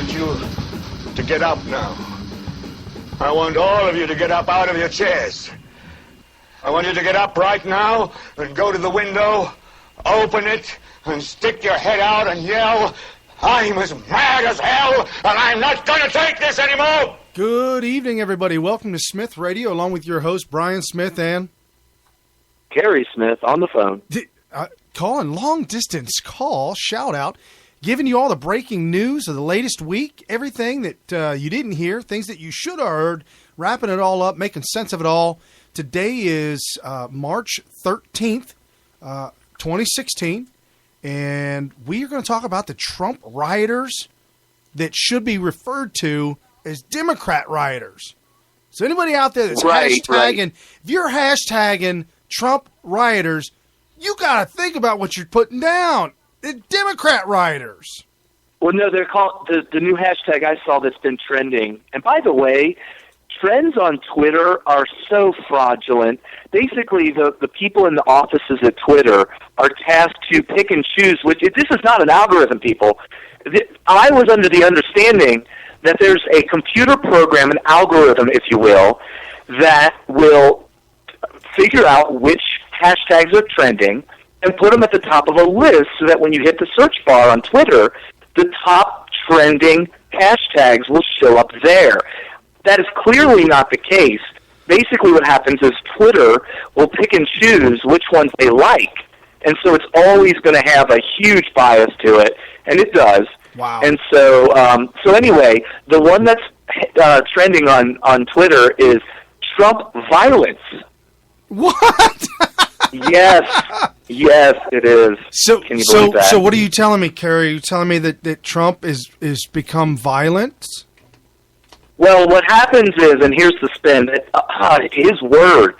want you to get up now. I want all of you to get up out of your chairs. I want you to get up right now and go to the window, open it, and stick your head out and yell, "I'm as mad as hell, and I'm not going to take this anymore!" Good evening, everybody. Welcome to Smith Radio, along with your host, Brian Smith, and Gary Smith on the phone. Calling long-distance call, shout-out, giving you all the breaking news of the latest week, everything that you didn't hear, things that you should have heard, wrapping it all up, making sense of it all. Today is March 13th, 2016, and we are going to talk about the Trump rioters that should be referred to as Democrat rioters. So anybody out there that's hashtagging, if you're hashtagging Trump rioters, you got to think about what you're putting down. The Democrat rioters. Well, no, they're called the new hashtag I saw that's been trending. And by the way, trends on Twitter are so fraudulent. Basically, the people in the offices at Twitter are tasked to pick and choose. This is not an algorithm, people. I was under the understanding that there's a computer program, an algorithm, if you will, that will figure out which hashtags are trending and put them at the top of a list so that when you hit the search bar on Twitter, the top trending hashtags will show up there. That is clearly not the case. Basically what happens is Twitter will pick and choose which ones they like. And so it's always going to have a huge bias to it, and it does. Wow. And so anyway, the one that's trending on Twitter is Trump violence. What? Yes, it is. So, can you believe that? So what are you telling me, Kerry? Are you telling me that Trump is become violent? Well, what happens is, and here's the spin, that his words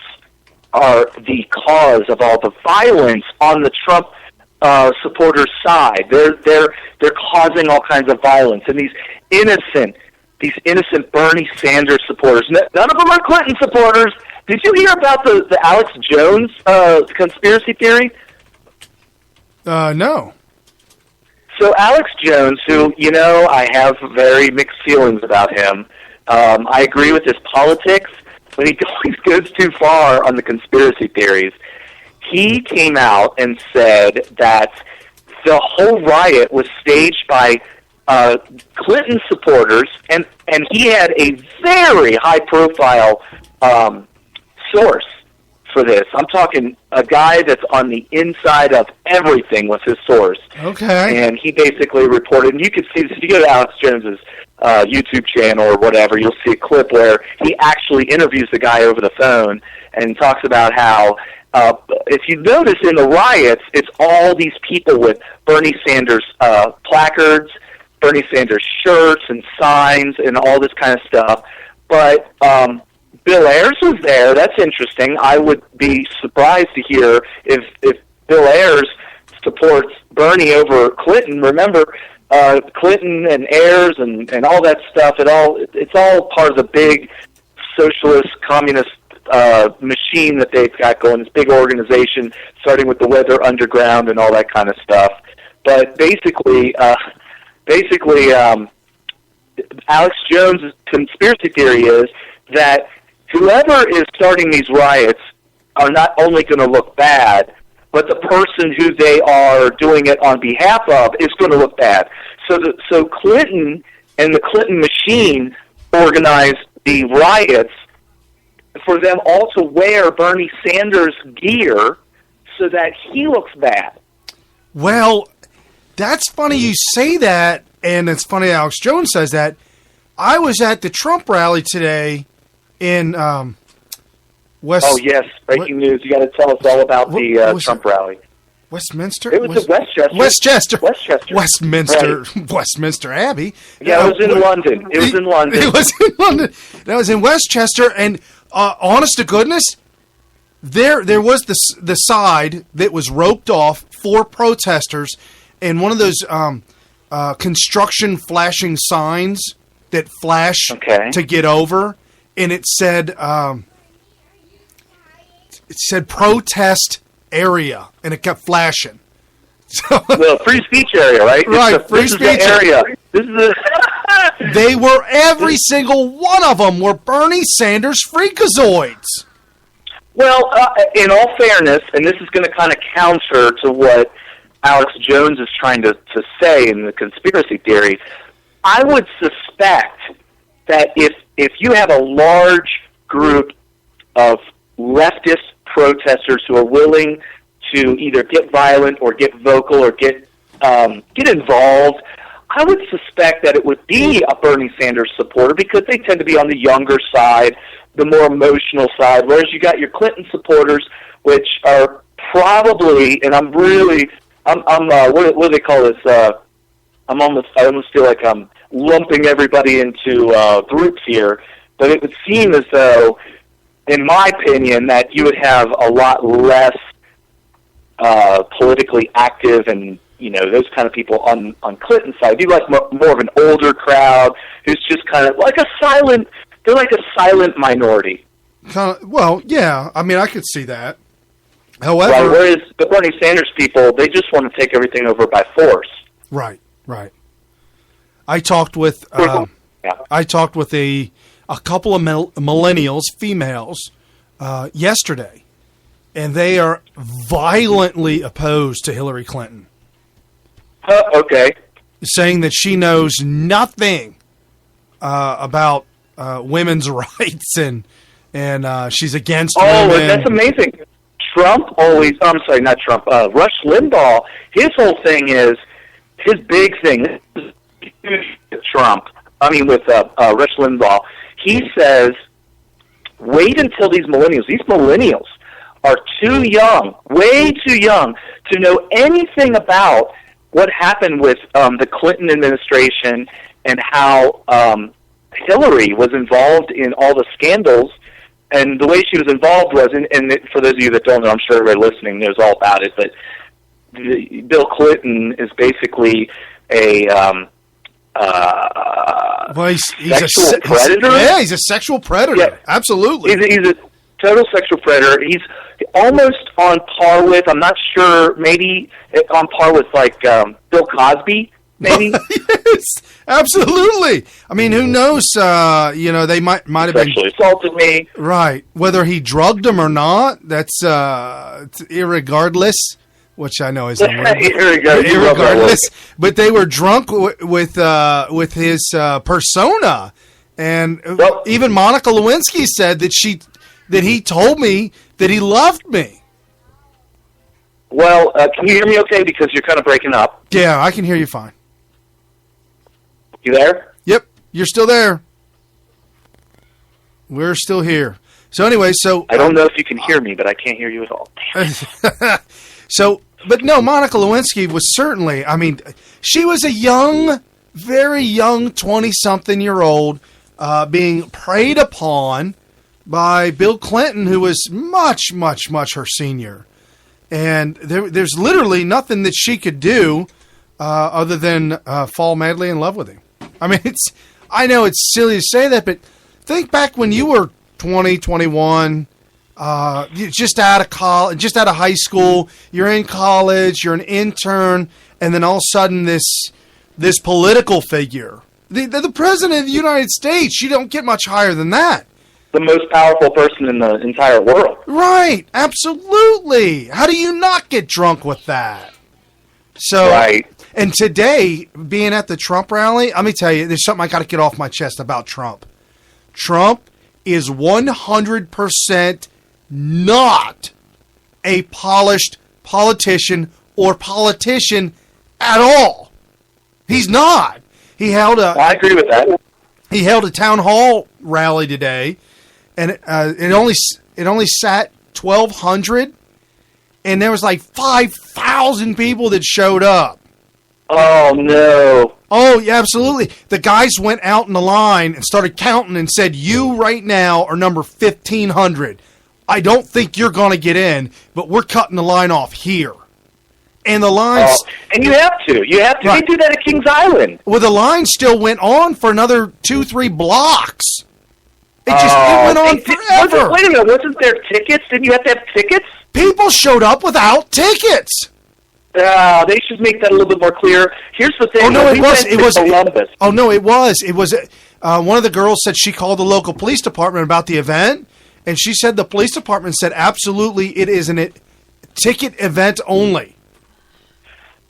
are the cause of all the violence on the Trump supporters' side. They're causing all kinds of violence, and these innocent Bernie Sanders supporters. None of them are Clinton supporters. Did you hear about the Alex Jones conspiracy theory? No. So Alex Jones, who, I have very mixed feelings about him. I agree with his politics, but he always goes too far on the conspiracy theories. He came out and said that the whole riot was staged by Clinton supporters, and he had a very high-profile source for this. I'm talking a guy that's on the inside of everything was his source. Okay. And he basically reported, and you can see this, if you go to Alex Jones's YouTube channel or whatever, you'll see a clip where he actually interviews the guy over the phone and talks about how, if you notice in the riots, it's all these people with Bernie Sanders placards, Bernie Sanders shirts and signs and all this kind of stuff. But Bill Ayers was there. That's interesting. I would be surprised to hear if Bill Ayers supports Bernie over Clinton. Remember, Clinton and Ayers and all that stuff, it's all part of the big socialist, communist machine that they've got going, this big organization, starting with the Weather Underground and all that kind of stuff. But basically, Alex Jones' conspiracy theory is that whoever is starting these riots are not only going to look bad, but the person who they are doing it on behalf of is going to look bad. So Clinton and the Clinton machine organized the riots for them all to wear Bernie Sanders gear so that he looks bad. Well, that's funny you say that, and it's funny Alex Jones says that. I was at the Trump rally today in West... Oh, yes, breaking news. You got to tell us all about the Trump rally. Westminster? It was in Westchester. Westminster. Right. Westminster Abbey. Yeah, it was in London. It was in London. That was in Westchester, and honest to goodness, there was the side that was roped off for protesters, and one of those construction flashing signs that flash to get over, and it said protest area, and it kept flashing. So, the free speech area, right? Right, free speech area. This is They were, every single one of them were Bernie Sanders freakazoids. Well, in all fairness, and this is going to kind of counter to what Alex Jones is trying to say in the conspiracy theory, I would suspect that if you have a large group of leftist protesters who are willing to either get violent or get vocal or get involved, I would suspect that it would be a Bernie Sanders supporter because they tend to be on the younger side, the more emotional side, whereas you got your Clinton supporters, which are probably, and I'm what do they call this? I almost feel like I'm lumping everybody into groups here, but it would seem as though, in my opinion, that you would have a lot less politically active and those kind of people on Clinton's side. You like more of an older crowd who's just kind of like a silent. They're like a silent minority. Well, yeah. I mean, I could see that. However, right, whereas the Bernie Sanders people, they just want to take everything over by force. Right. I talked with a couple of millennials, females, yesterday, and they are violently opposed to Hillary Clinton. Okay. Saying that she knows nothing about women's rights and she's against women. Oh, that's amazing. Rush Limbaugh, his whole thing is, his big thing, with Rush Limbaugh, he says, wait until these millennials are too young, way too young, to know anything about what happened with the Clinton administration and how Hillary was involved in all the scandals. And the way she was involved was, and for those of you that don't know, I'm sure everybody listening knows all about it, but Bill Clinton is basically a sexual predator. He's a sexual predator. Yeah. Absolutely. He's a total sexual predator. He's almost on par with, I'm not sure, maybe on par with like Bill Cosby. Maybe. Yes, absolutely. I mean, who knows? They might have been sexually assaulted me. Right. Whether he drugged them or not, that's irregardless. Which I know is the word. Irregardless. But they were drunk with his persona, and even Monica Lewinsky said that he told me that he loved me. Well, can you hear me okay? Because you're kind of breaking up. Yeah, I can hear you fine. You there? Yep, you're still there. We're still here. So anyway, I don't know if you can hear me, but I can't hear you at all. But no, Monica Lewinsky was certainly, she was a young, very young 20-something-year-old being preyed upon by Bill Clinton, who was much, much, much her senior. And there's literally nothing that she could do other than fall madly in love with him. I know it's silly to say that, but think back when you were 20, 21, just out of college, just out of high school, you're in college, you're an intern, and then all of a sudden this political figure, the president of the United States, you don't get much higher than that. The most powerful person in the entire world. Right, absolutely. How do you not get drunk with that? So, right. And today, being at the Trump rally, let me tell you, there's something I got to get off my chest about Trump. Trump is 100% not a polished politician or politician at all. He's not. I agree with that. He held a town hall rally today, and it only sat 1,200, and there was like 5,000 people that showed up. Oh, no. Oh, yeah, absolutely. The guys went out in the line and started counting and said, you right now are number 1,500. I don't think you're going to get in, but we're cutting the line off here. And the lines... and you have to. Right. They do that at Kings Island. Well, the line still went on for another 2-3 blocks. It went on forever. Wait a minute. Wasn't there tickets? Didn't you have to have tickets? People showed up without tickets. They should make that a little bit more clear. Here's the thing. Oh no, it was Columbus. Oh no, it was. One of the girls said she called the local police department about the event, and she said the police department said absolutely it is a ticket event only.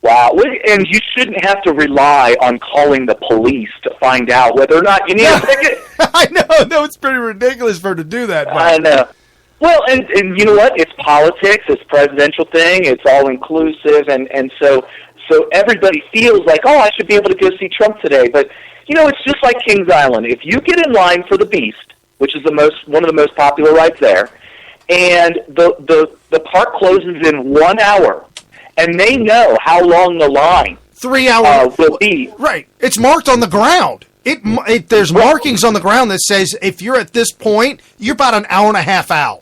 Wow, and you shouldn't have to rely on calling the police to find out whether or not you need a ticket. I know. No, it's pretty ridiculous for her to do that. But. I know. Well, and you know what? It's politics. It's a presidential thing. It's all inclusive, and so everybody feels like, oh, I should be able to go see Trump today. But it's just like Kings Island. If you get in line for the Beast, which is one of the most popular rides there, and the park closes in 1 hour. And they know how long the line 3 hours will be. Right. It's marked on the ground. There's markings on the ground that says if you're at this point, you're about an hour and a half out.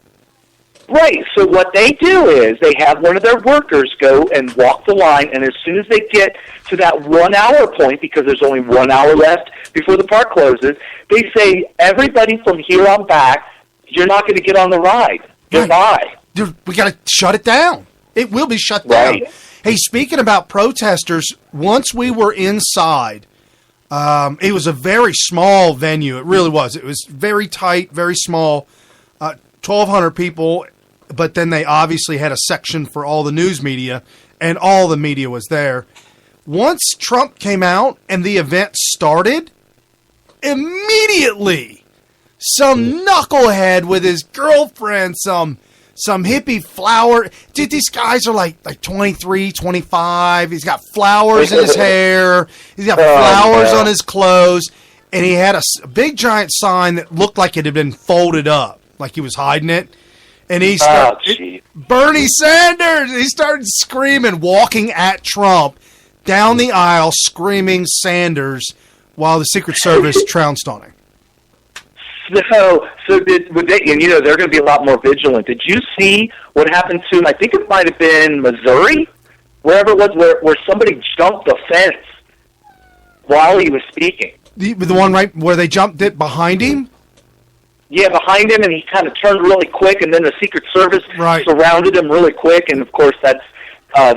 Right. So what they do is they have one of their workers go and walk the line, and as soon as they get to that 1 hour point, because there's only 1 hour left before the park closes, they say, everybody from here on back, you're not going to get on the ride. Goodbye. Right. We got to shut it down. It will be shut down. Right. Hey, speaking about protesters, once we were inside, it was a very small venue. It really was. It was very tight, very small, 1,200 people, but then they obviously had a section for all the news media, and all the media was there. Once Trump came out and the event started, immediately some knucklehead with his girlfriend, some hippie flower. Dude, these guys are like 23, 25. He's got flowers in his hair. He's got flowers on his clothes. And he had a big giant sign that looked like it had been folded up, like he was hiding it. And he started, Bernie Sanders! He started screaming, walking at Trump down the aisle, screaming Sanders, while the Secret Service trounced on him. So would they, and they're going to be a lot more vigilant. Did you see what happened to him? I think it might have been Missouri, wherever it was, where somebody jumped the fence while he was speaking. The one right where they jumped it behind him? Yeah, behind him, and he kind of turned really quick, and then the Secret Service surrounded him really quick, and of course that's a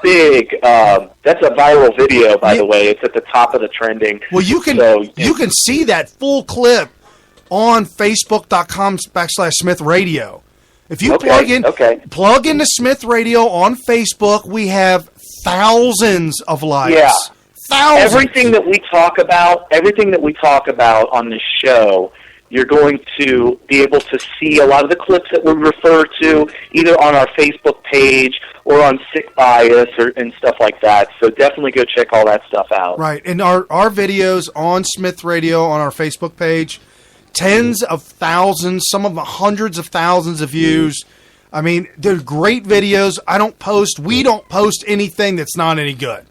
big that's a viral video, by the way. It's at the top of the trending. Well, you can see that full clip on Facebook.com/SmythRadio. If you plug into Smith Radio on Facebook, we have thousands of likes. Yeah. Thousands. Everything that we talk about on this show, you're going to be able to see a lot of the clips that we refer to either on our Facebook page or on Sick Bias and stuff like that. So definitely go check all that stuff out. Right. And our videos on Smith Radio on our Facebook page, tens of thousands, some of them hundreds of thousands of views. I mean, they're great videos. We don't post anything that's not any good.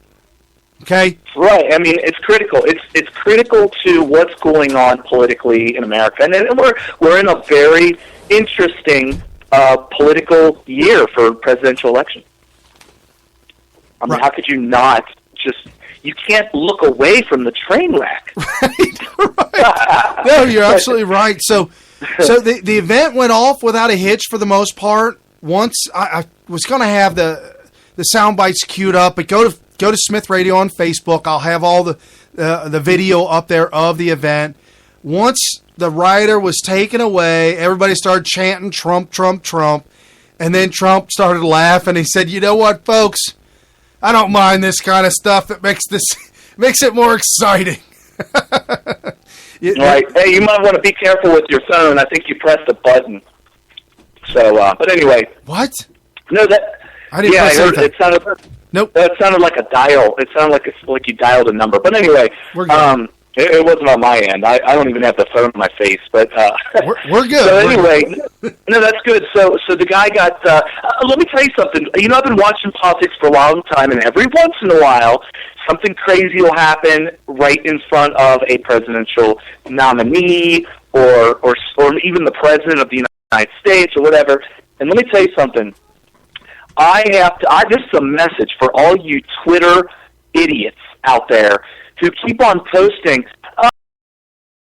Okay? Right. I mean, it's critical. It's critical to what's going on politically in America. And we're in a very interesting political year for presidential election. I mean, how could you not you can't look away from the train wreck. Right. No, you're absolutely right. So the event went off without a hitch for the most part. Once I was going to have the sound bites queued up, but go to Smith Radio on Facebook. I'll have all the video up there of the event. Once the rioter was taken away, everybody started chanting Trump, Trump, Trump. And then Trump started laughing. He said, "You know what, folks? I don't mind this kind of stuff. It makes it more exciting." Right. Hey, you might want to be careful with your phone. I think you pressed a button. So, but anyway. What? No, that. I didn't press anything. It sounded. Nope. It sounded like a dial. It sounded like you dialed a number. But anyway, we're good. It wasn't on my end. I don't even have the phone on my face. But we're good. So anyway, no, that's good. So the guy got. Let me tell you something. I've been watching politics for a long time, and every once in a while, something crazy will happen right in front of a presidential nominee, or even the president of the United States, or whatever. And let me tell you something. This is a message for all you Twitter idiots out there who keep on posting,